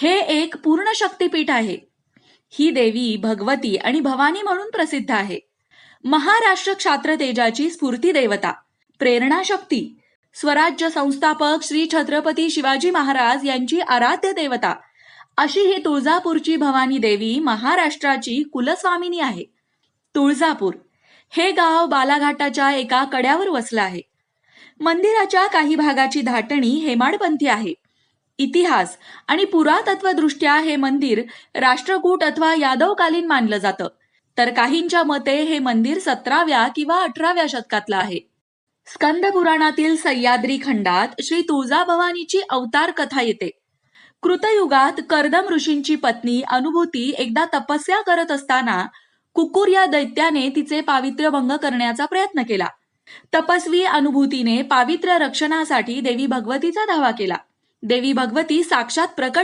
हे एक पूर्ण शक्तिपीठ आहे. ही देवी भगवती आणि भवानी म्हणून प्रसिद्ध आहे. महाराष्ट्र क्षात्र तेजाची स्फूर्ती देवता, प्रेरणा शक्ती, स्वराज्य संस्थापक श्री छत्रपती शिवाजी महाराज यांची आराध्य देवता अशी ही तुळजापूरची भवानी देवी महाराष्ट्राची कुलस्वामिनी आहे. तुळजापूर हे गाव बालाघाटाच्या एका कड्यावर वसलं आहे. मंदिराच्या काही भागाची धाटणी हेमाडपंथी आहे. इतिहास आणि पुरातत्वदृष्ट्या हे मंदिर राष्ट्रकूट अथवा यादवकालीन मानलं जातं, तर काहींच्या मते हे मंदिर 17व्या किंवा 18व्या शतकातलं आहे. स्कंद पुराणातील सह्याद्री खंडात श्री तुळजाभवानीची अवतार कथा येते. कृतयुगात कर्दम ऋषींची पत्नी अनुभूती एकदा तपस्या करत असताना कुकुर या दैत्याने तिचे पावित्र्य भंग करण्याचा प्रयत्न केला. तपस्वी अनुभूतीने पावित्र्य रक्षणासाठी देवी भगवतीचा धावा केला. देवी भगवती साक्षात प्रकट